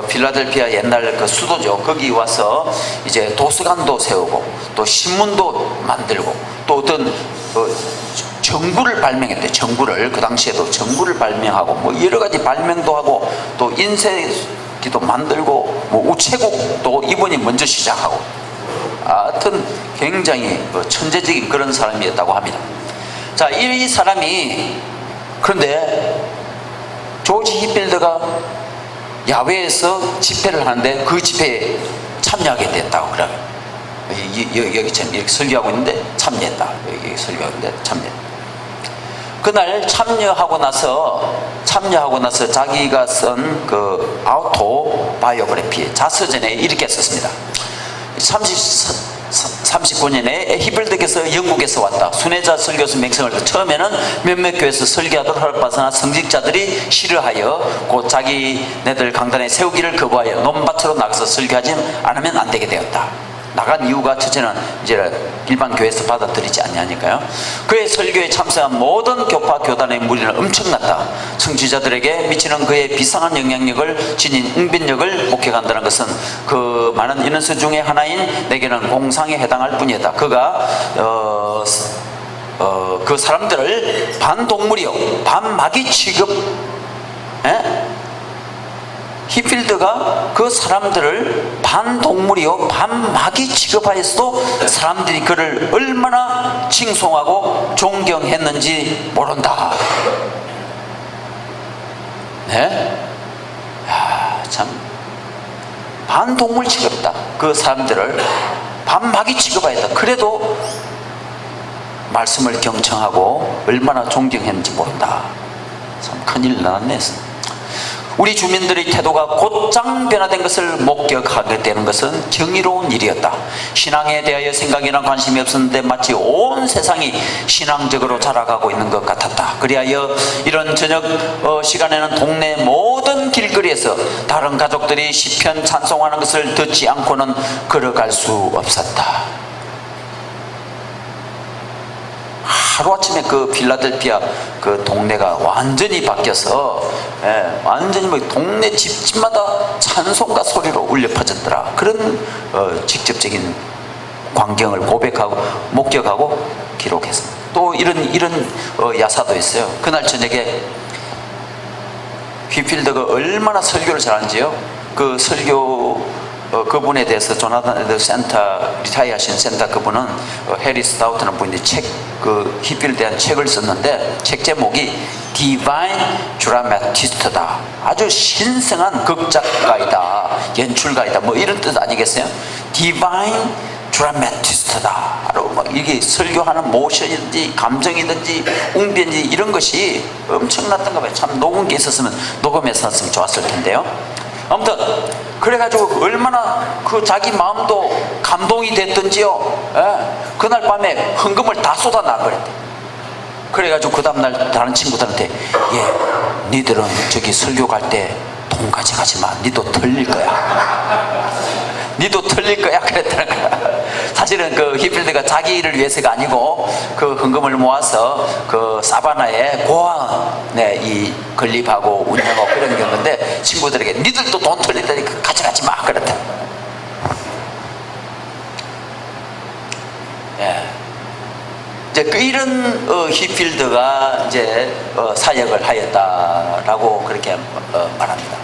필라델피아 옛날 그 수도죠. 거기 와서 이제 도서관도 세우고 또 신문도 만들고 또 어떤 정구를 발명했대. 정구를, 그 당시에도 정구를 발명하고 뭐 여러 가지 발명도 하고 또 인쇄기도 만들고 뭐 우체국도 이분이 먼저 시작하고, 하여튼 굉장히 천재적인 그런 사람이었다고 합니다. 자, 이 사람이, 그런데 조지 히필드가 야외에서 집회를 하는데 그 집회에 참여하게 됐다고 그래요. 여기 설교하고 있는데 참여했다. 여기 설교하고 있는데 참여했다. 그날 참여하고 나서 자기가 쓴 그 아우토바이오그래피 자서전에 이렇게 썼습니다. 39년에 히필드께서 영국에서 왔다. 순회자 설교수 맹성을 처음에는 몇몇 교회에서 설교하도록 허락받으나 성직자들이 싫어하여 곧 자기네들 강단에 세우기를 거부하여 논밭으로 나가서 설교하지 않으면 안 되게 되었다. 나간 이유가 첫째는 이제 일반 교회에서 받아들이지 않냐니까요. 그의 설교에 참석한 모든 교파 교단의 무리는 엄청났다. 청취자들에게 미치는 그의 비상한 영향력을 지닌 응변력을 목격한다는 것은 그 많은 인원수 중에 하나인 내게는 공상에 해당할 뿐이었다. 그가 그 사람들을 반동물이요 반마귀 취급, 히필드가 그 사람들을 반동물이요 반마귀 취급하였어도 사람들이 그를 얼마나 칭송하고 존경했는지 모른다. 네? 참 반동물 취급했다. 그 사람들을 반마귀 취급하였다. 그래도 말씀을 경청하고 얼마나 존경했는지 모른다. 참 큰일 났네. 우리 주민들의 태도가 곧장 변화된 것을 목격하게 되는 것은 경이로운 일이었다. 신앙에 대하여 생각이나 관심이 없었는데 마치 온 세상이 신앙적으로 자라가고 있는 것 같았다. 그리하여 이런 저녁 시간에는 동네 모든 길거리에서 다른 가족들이 시편 찬송하는 것을 듣지 않고는 걸어갈 수 없었다. 하루아침에 그 필라델피아 그 동네가 완전히 바뀌어서, 완전히 뭐 동네 집집마다 찬송가 소리로 울려 퍼졌더라. 그런 직접적인 광경을 고백하고 목격하고 기록했습니다. 또 이런 야사도 있어요. 그날 저녁에 휘필드가 얼마나 설교를 잘하는지요. 그 설교 그분에 대해서 조나단 에드 센터 리타이어 하신 센터 그분은 해리 스타우트라는 분이 그 히필에 대한 책을 썼는데 책 제목이 Divine Dramatist다. 아주 신성한 극작가이다, 연출가이다, 뭐 이런 뜻 아니겠어요? Divine Dramatist다. 바로 막 이게 설교하는 모션이든지 감정이든지 웅변이든지 이런 것이 엄청났던가 봐요. 참 녹은 게 있었으면 녹음해서 놨으면 좋았을 텐데요. 아무튼 그래가지고 얼마나 그 자기 마음도 감동이 됐던지요. 그날 밤에 헌금을 다 쏟아놔버렸대. 그래가지고 그 다음날 다른 친구들한테, 니들은 저기 설교 갈 때 돈 가져가지 마. 니도 털릴 거야. 니도 털릴 거야. 그랬다는 거야. 사실은 그 히필드가 자기 일을 위해서가 아니고 그 헌금을 모아서 그 사바나에 고아원에 이 건립하고 운영하고 그런 경우인데 친구들에게 니들도 돈 털린다니까 가져가지 마. 그랬다. 이제 그 이런 히필드가 이제 사역을 하였다라고 그렇게 말합니다.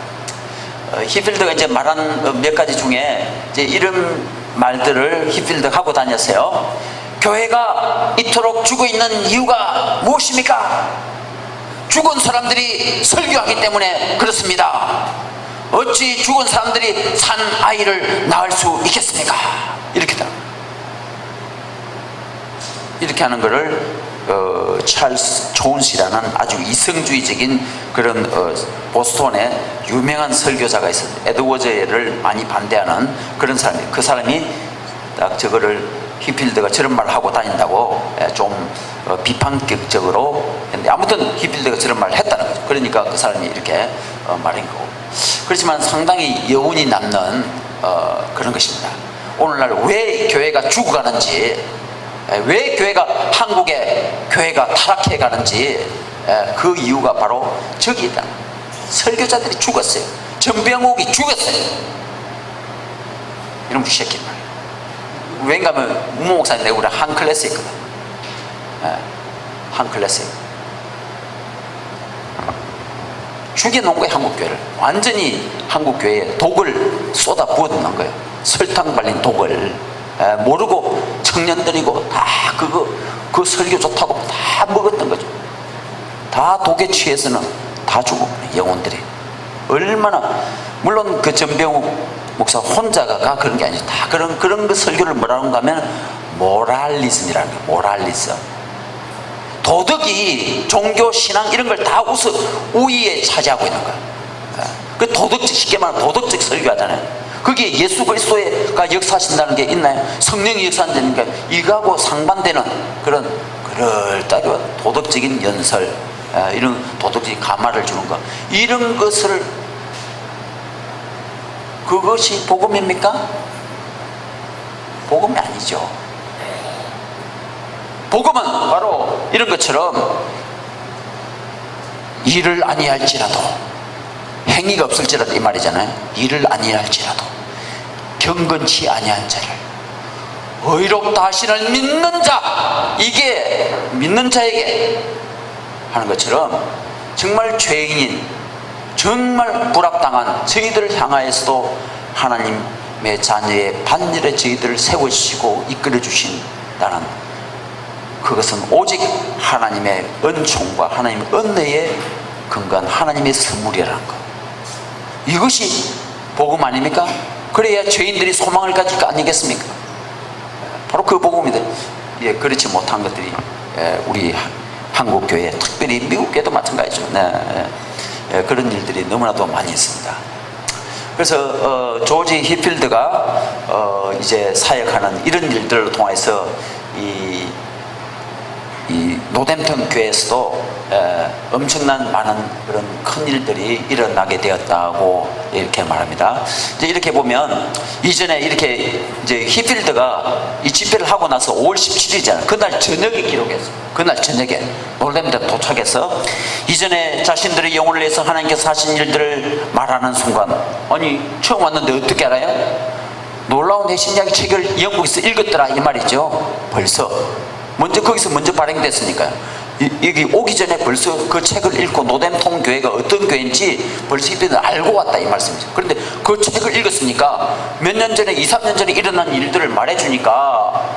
히필드가 이제 말한 몇 가지 중에 이제 이런 말들을 히필드가 하고 다녔어요. 교회가 이토록 죽어 있는 이유가 무엇입니까? 죽은 사람들이 설교하기 때문에 그렇습니다. 어찌 죽은 사람들이 산 아이를 낳을 수 있겠습니까? 이렇게 하는 거를 찰스 존스라는 아주 이성주의적인 그런 보스턴에 유명한 설교자가 있어요. 에드워즈를 많이 반대하는 그런 사람이, 그 사람이 딱 저거를 히필드가 저런 말을 하고 다닌다고 좀 비판격적으로 했는데, 아무튼 히필드가 저런 말을 했다는 거죠. 그러니까 그 사람이 이렇게 말한 거고. 그렇지만 상당히 여운이 남는 그런 것입니다. 오늘날 왜 교회가 죽어가는지, 왜 교회가, 한국의 교회가 타락해 가는지, 그 이유가 바로 저기다. 설교자들이 죽었어요. 전병욱이 죽었어요. 이놈 새끼 말. 왠가 하면 우모 목사님 내가 우리 한 클래스 했거든. 한 클래스. 죽여놓은 거예요. 한국교회를 완전히, 한국교회에 독을 쏟아 부어놓은 거예요. 설탕 발린 독을. 모르고 청년들이고 다 그 설교 좋다고 다 먹었던 거죠. 다 독에 취해서는 다 죽어, 영혼들이. 얼마나, 물론 그 전병욱 목사 혼자가 그런 게 아니죠. 다 그런 그 설교를 뭐라는가 하면 모랄리즘이라는 거예요. 모랄리즘. 도덕이, 종교, 신앙 이런 걸 다 우위에 차지하고 있는 거예요. 그 도덕적, 쉽게 말하면 도덕적 설교하잖아요. 거기에 예수 그리스도가 역사하신다는 게 있나요? 성령이 역사한다는 게 이거하고 상반되는 그런 그럴따리 도덕적인 연설, 이런 도덕적인 감화를 주는 것, 이런 것을, 그것이 복음입니까? 복음이 아니죠. 복음은 바로 이런 것처럼 일을 아니할지라도, 행위가 없을지라도 이 말이잖아요. 일을 아니할지라도 경건치 아니한 자를 의롭다 하시는 믿는 자, 이게 믿는 자에게 하는 것처럼 정말 죄인인, 정말 불합당한 저희들을 향하여서도 하나님의 자녀의 반열에 저희들을 세워주시고 이끌어주신다는, 그것은 오직 하나님의 은총과 하나님의 은혜에 근거한 하나님의 선물이라는 것, 이것이 복음 아닙니까? 그래야 죄인들이 소망을 가질 거 아니겠습니까? 바로 그 복음이다. 그렇지 못한 것들이 우리 한국교회, 특별히 미국교회도 마찬가지죠. 그런 일들이 너무나도 많이 있습니다. 그래서 조지 히필드가 이제 사역하는 이런 일들을 통해서 이 노댐턴 교회에서도 엄청난 많은 그런 큰 일들이 일어나게 되었다고 이렇게 말합니다. 이제 이렇게 보면, 이전에 이렇게 이제 히필드가 이 집회를 하고 나서 5월 17일이잖아요. 그날 저녁에 기록했어요. 그날 저녁에 노댐턴 도착해서 이전에 자신들의 영혼을 위해서 하나님께서 하신 일들을 말하는 순간, 아니 처음 왔는데 어떻게 알아요? 놀라운 해신이야기 책을 영국에서 읽었더라 이 말이죠. 벌써 먼저 거기서 먼저 발행됐으니까요. 여기 오기 전에 벌써 그 책을 읽고 노댐턴 교회가 어떤 교회인지 벌써 이들은 알고 왔다 이 말씀이죠. 그런데 그 책을 읽었으니까 몇 년 전에, 2, 3년 전에 일어난 일들을 말해주니까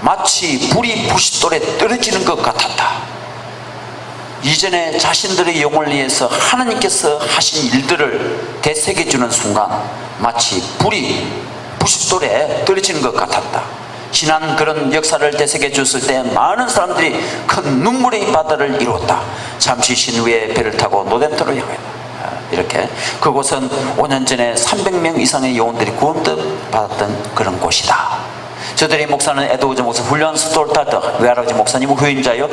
마치 불이 부싯돌에 떨어지는 것 같았다. 이전에 자신들의 영혼을 위해서 하나님께서 하신 일들을 되새겨주는 순간 마치 불이 부싯돌에 떨어지는 것 같았다. 지난 그런 역사를 되새겨 줬을 때 많은 사람들이 큰 눈물의 바다를 이뤘다. 잠시 쉰 후에 배를 타고 노댐턴으로 향했다. 이렇게 그곳은 5년 전에 300명 이상의 영혼들이 구원을 받았던 그런 곳이다. 저들의 목사는 에드워즈 목사, 훌륭한 스톨타드 외할아버지 목사님 후임자여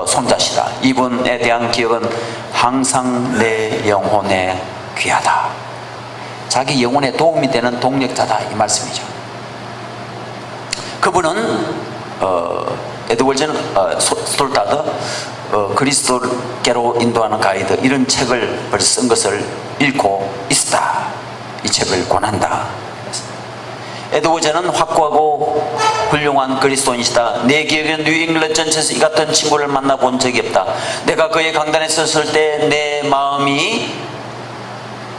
손자시다. 이분에 대한 기억은 항상 내 영혼에 귀하다. 자기 영혼에 도움이 되는 동력자다 이 말씀이죠. 그분은 에드워즈 스톨타드 그리스도께로 인도하는 가이드, 이런 책을 벌써 쓴 것을 읽고 있다. 이 책을 권한다. 에드워즈는 확고하고 훌륭한 그리스도인이시다. 내 기억에는 뉴잉글랜드 전체에서 이 같은 친구를 만나본 적이 없다. 내가 그의 강단에 섰을 때 내 마음이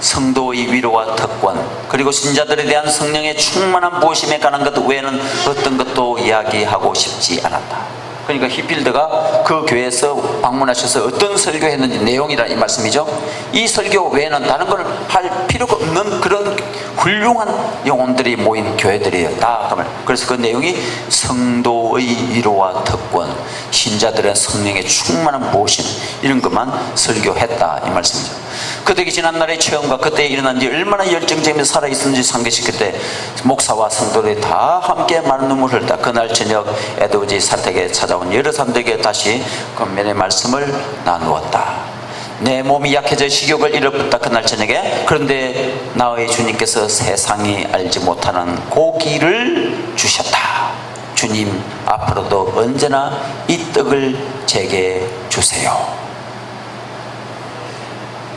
성도의 위로와 특권, 그리고 신자들에 대한 성령의 충만한 부으심에 관한 것 외에는 어떤 것도 이야기하고 싶지 않았다. 그러니까 히필드가 그 교회에서 방문하셔서 어떤 설교했는지 내용이라 이 말씀이죠. 이 설교 외에는 다른 걸 할 필요가 없는 그런 훌륭한 영혼들이 모인 교회들이에요. 다. 그래서 그 내용이 성도의 위로와 특권, 신자들의 성령의 충만한 모신, 이런 것만 설교했다 이 말씀이죠. 그들이 지난날의 체험과 그때 일어난 일 얼마나 열정적이며 살아있었는지 상기시킬 때 목사와 성도들이 다 함께 많은 눈물을 흘렸다. 그날 저녁 에드워즈 사택에 찾아온 여러 사람들에게 다시 권면의 말씀을 나누었다. 내 몸이 약해져 식욕을 잃어버렸다. 그날 저녁에. 그런데 나의 주님께서 세상이 알지 못하는 고기를 주셨다. 주님 앞으로도 언제나 이 떡을 제게 주세요.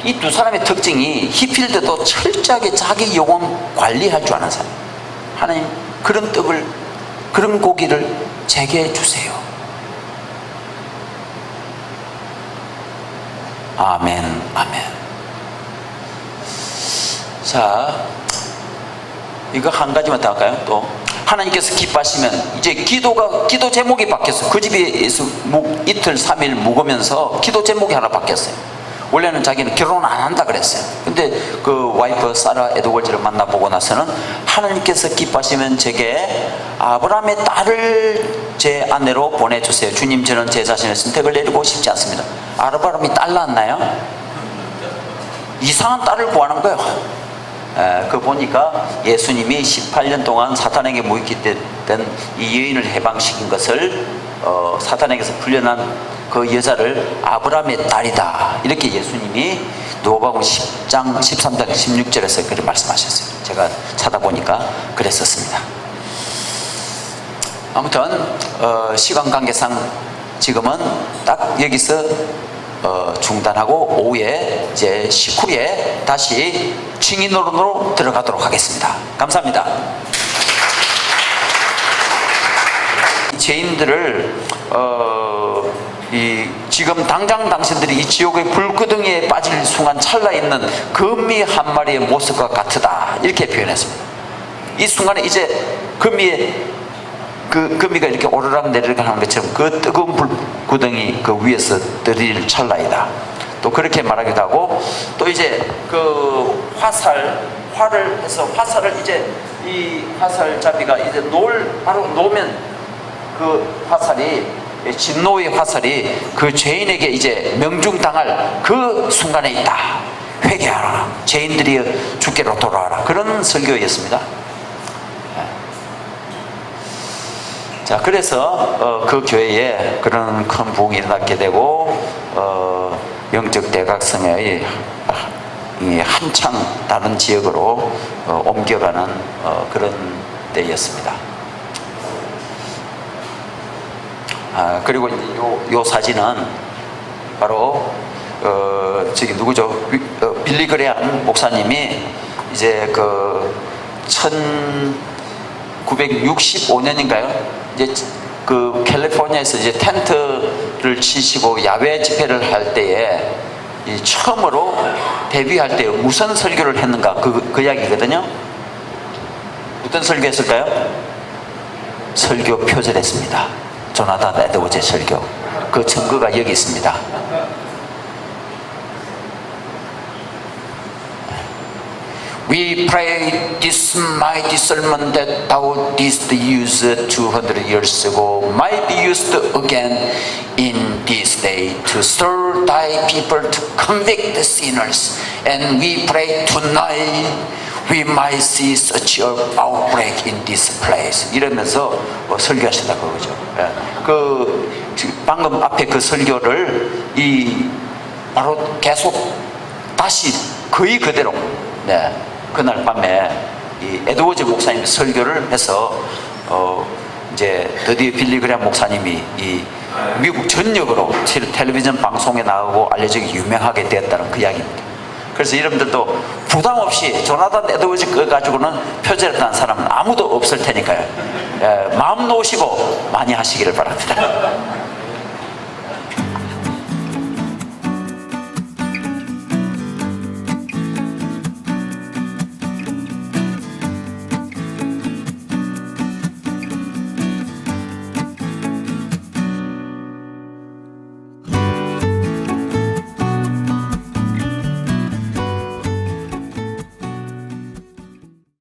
이 두 사람의 특징이 히필드도 철저하게 자기 영혼 관리할 줄 아는 사람. 하나님, 그런 떡을, 그런 고기를 제게 주세요. 아멘, 아멘. 자, 이거 한 가지만 더 할까요? 또 하나님께서 기뻐하시면 이제 기도 제목이 바뀌었어요. 그 집에서 이틀 3일 묵으면서 기도 제목이 하나 바뀌었어요. 원래는 자기는 결혼 안 한다 그랬어요. 근데 그 와이프 사라 에드워즈를 만나보고 나서는 하나님께서 기뻐하시면 제게 아브라함의 딸을 제 아내로 보내주세요. 주님, 저는 제 자신의 선택을 내리고 싶지 않습니다. 아브라함이 딸 낳았나요? 이상한 딸을 구하는 거예요. 그 보니까 예수님이 18년 동안 사탄에게 무익했던 이 여인을 해방시킨 것을 사탄에게서 풀려난 그 여자를 아브라함의 딸이다, 이렇게 예수님이 누가복음 10장 13장 16절에서 그렇게 말씀하셨어요. 제가 찾아보니까 그랬었습니다. 아무튼 시간 관계상 지금은 딱 여기서 중단하고 오후에 이제 식후에 다시 증인으로 들어가도록 하겠습니다. 감사합니다. 죄인들을 지금 당장 당신들이 이 지옥의 불구덩이에 빠질 순간 찰나에 있는 금미 한 마리의 모습과 같으다, 이렇게 표현했습니다. 이 순간에 이제 금미가 이렇게 오르락 내리락 하는 것처럼 그 뜨거운 불구덩이 그 위에서 떨어질 찰나이다, 또 그렇게 말하기도 하고, 또 이제 그 활을 해서 화살을 이제 이 화살잡이가 이제 바로 놓으면 그 화살이, 진노의 화살이 그 죄인에게 이제 명중당할 그 순간에 있다. 회개하라, 죄인들이 주께로 돌아와라, 그런 설교였습니다. 자, 그래서 그 교회에 그런 큰 부흥이 일어나게 되고 영적 대각성의 한창 다른 지역으로 옮겨가는 그런 때였습니다. 그리고 요 사진은 바로 저기 누구죠? 빌리 그레함 목사님이 이제 그 1965년인가요? 이제 그 캘리포니아에서 이제 텐트를 치시고 야외 집회를 할 때에 처음으로 데뷔할 때 무슨 설교를 했는가, 그 이야기거든요. 어떤 설교했을까요? 설교 표절했습니다. 조나단 에드워즈 설교. 그 증거가 여기 있습니다. We pray this mighty sermon that thou didst use 200 years ago might be used again in this day to stir thy people to convict the sinners. And we pray tonight we might see such an outbreak in this place. 이러면서 설교하신다 그거죠. 방금 앞에 그 설교를 바로 계속 다시 거의 그대로, 그날 밤에 이 에드워즈 목사님이 설교를 해서 이제 드디어 빌리 그레함 목사님이 이 미국 전역으로 텔레비전 방송에 나오고 알려지기 유명하게 되었다는 그 이야기입니다. 그래서 여러분들도 부담 없이 조나단 에드워즈 거 가지고는 표절했다는 사람은 아무도 없을 테니까요. 마음 놓으시고 많이 하시기를 바랍니다.